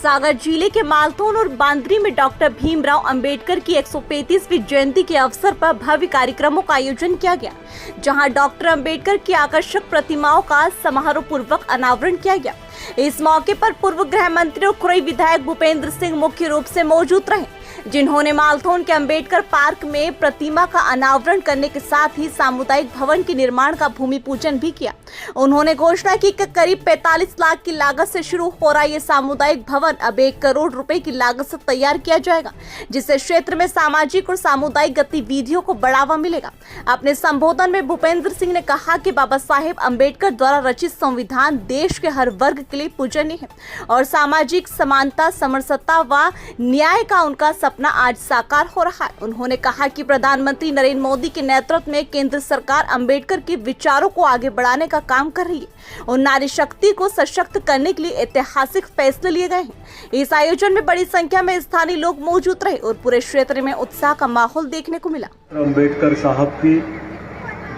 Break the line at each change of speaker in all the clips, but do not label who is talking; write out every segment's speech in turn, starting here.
सागर जिले के मालथौन और बांद्री में डॉक्टर भीमराव अंबेडकर की 135वीं जयंती के अवसर पर भव्य कार्यक्रमों का आयोजन किया गया, जहां डॉक्टर अंबेडकर की आकर्षक प्रतिमाओं का समारोह पूर्वक अनावरण किया गया। इस मौके पर पूर्व गृह मंत्री और खुरई विधायक भूपेंद्र सिंह मुख्य रूप से मौजूद रहे, जिन्होंने मालथौन के अंबेडकर पार्क में प्रतिमा का अनावरण करने के साथ ही सामुदायिक भवन के निर्माण का भूमि पूजन भी किया। उन्होंने घोषणा की कि करीब 45 लाख की लागत से शुरू हो रहा ये सामुदायिक भवन अब 1 करोड़ रुपए की लागत से तैयार किया जाएगा, जिससे क्षेत्र में सामाजिक और सामुदायिक गतिविधियों को बढ़ावा मिलेगा। अपने संबोधन में भूपेंद्र सिंह ने कहा कि बाबा साहेब अंबेडकर द्वारा रचित संविधान देश के हर वर्ग के लिए पूजनीय है और सामाजिक समानता, समरसता व न्याय का उनका सपना आज साकार हो रहा है। उन्होंने कहा कि प्रधानमंत्री नरेंद्र मोदी के नेतृत्व में केंद्र सरकार अंबेडकर के विचारों को आगे बढ़ाने का काम कर रही है और नारी शक्ति को सशक्त करने के लिए ऐतिहासिक फैसले लिए गए हैं। इस आयोजन में बड़ी संख्या में स्थानीय लोग मौजूद रहे और पूरे क्षेत्र में उत्साह का माहौल देखने को मिला।
अंबेडकर साहब की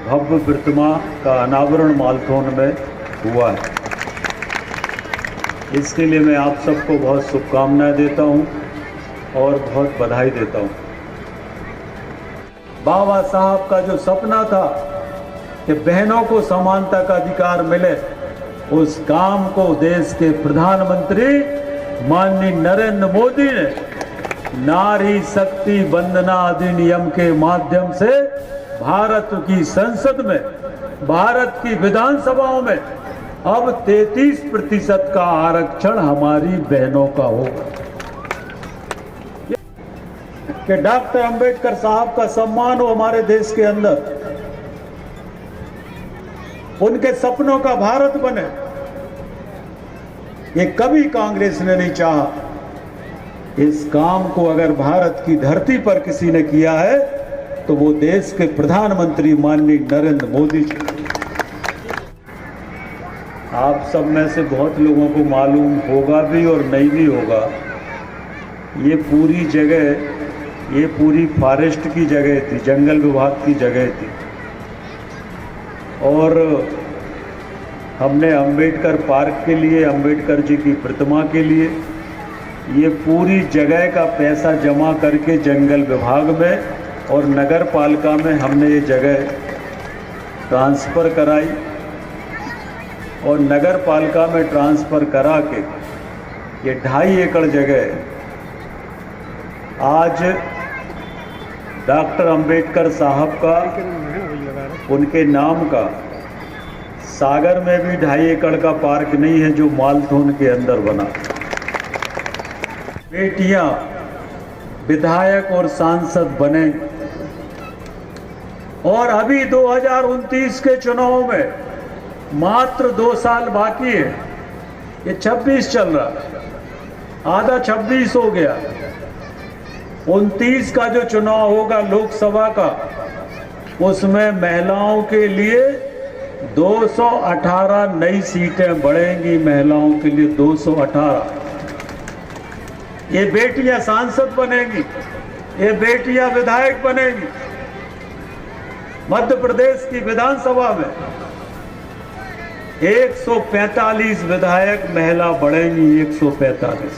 भव्य प्रतिमा का अनावरण मालथौन में हुआ है। इसके लिए मैं आप सबको बहुत शुभकामनाएं देता हूं और बहुत बधाई देता हूं। बाबा साहब का जो सपना था कि बहनों को समानता का अधिकार मिले, उस काम को देश के प्रधानमंत्री माननीय नरेंद्र मोदी ने नारी शक्ति वंदना अधिनियम के माध्यम से भारत की संसद में, भारत की विधानसभाओं में अब 33% का आरक्षण हमारी बहनों का होगा। कि डॉक्टर अंबेडकर साहब का सम्मान हो हमारे देश के अंदर, उनके सपनों का भारत बने, ये कभी कांग्रेस ने नहीं चाहा। इस काम को अगर भारत की धरती पर किसी ने किया है तो वो देश के प्रधानमंत्री माननीय नरेंद्र मोदी जी। आप सब में से बहुत लोगों को मालूम होगा भी और नहीं भी होगा, ये पूरी जगह, ये पूरी फॉरेस्ट की जगह थी, जंगल विभाग की जगह थी और हमने अंबेडकर पार्क के लिए, अंबेडकर जी की प्रतिमा के लिए ये पूरी जगह का पैसा जमा करके जंगल विभाग में और नगर पालिका में हमने ये जगह ट्रांसफ़र कराई और नगर पालिका में ट्रांसफ़र करा के ये 2.5 एकड़ जगह आज डॉक्टर अंबेडकर साहब का, उनके नाम का, सागर में भी 2.5 एकड़ का पार्क नहीं है जो मालथौन के अंदर बना। बेटियां विधायक और सांसद बने और अभी 2029 के चुनाव में मात्र 2 साल बाकी है। ये 26 चल रहा, आधा 26 हो गया। 29 का जो चुनाव होगा लोकसभा का, उसमें महिलाओं के लिए 218 नई सीटें बढ़ेंगी। महिलाओं के लिए 218। ये बेटियां सांसद बनेंगी, ये बेटियां विधायक बनेंगी। मध्य प्रदेश की विधानसभा में 145 विधायक महिला बढ़ेंगी, 145।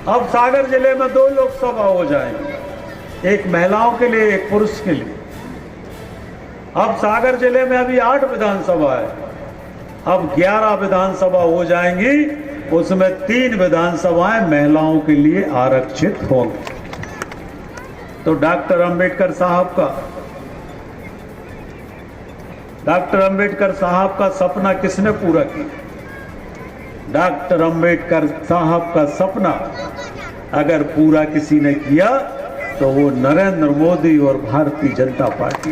अब सागर जिले में 2 लोकसभा हो जाएंगी, एक महिलाओं के लिए, एक पुरुष के लिए। अब सागर जिले में अभी 8 विधानसभा है, अब 11 विधानसभा हो जाएंगी, उसमें 3 विधानसभाएं महिलाओं के लिए आरक्षित होंगी। तो डॉक्टर अंबेडकर साहब का सपना किसने पूरा किया? डॉक्टर अंबेडकर साहब का सपना अगर पूरा किसी ने किया तो वो नरेंद्र मोदी और भारतीय जनता पार्टी।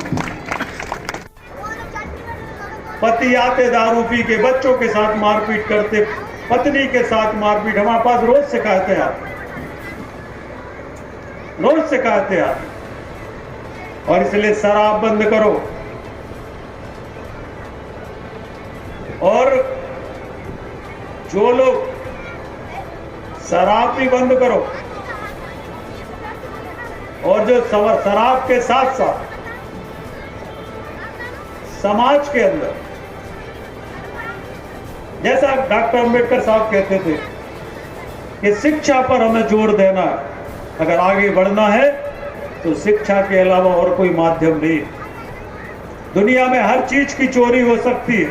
पति आते दारू पी के बच्चों के साथ मारपीट करते, पत्नी के साथ मारपीट, हमारे पास रोज शिकायतें आती, रोज शिकायतें आती। और इसलिए शराब बंद करो और जो लोग शराब भी बंद करो और जो शराब के साथ साथ समाज के अंदर जैसा डॉक्टर अंबेडकर साहब कहते थे कि शिक्षा पर हमें जोर देना है, अगर आगे बढ़ना है तो शिक्षा के अलावा और कोई माध्यम नहीं। दुनिया में हर चीज की चोरी हो सकती है,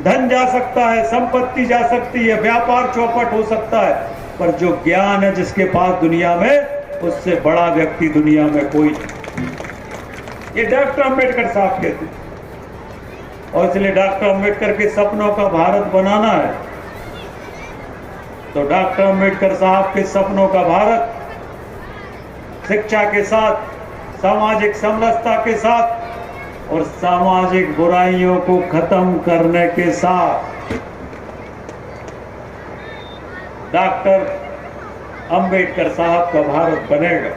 धन जा सकता है, संपत्ति जा सकती है, व्यापार चौपट हो सकता है, पर जो ज्ञान है जिसके पास दुनिया में, उससे बड़ा व्यक्ति दुनिया में कोई नहीं। ये डॉक्टर अंबेडकर साहब कहते हैं। और इसलिए डॉक्टर अंबेडकर के सपनों का भारत बनाना है तो डॉक्टर अंबेडकर साहब के सपनों का भारत शिक्षा के साथ, सामाजिक समरसता के साथ और सामाजिक बुराइयों को खत्म करने के साथ डॉक्टर अंबेडकर साहब का भारत बनेगा।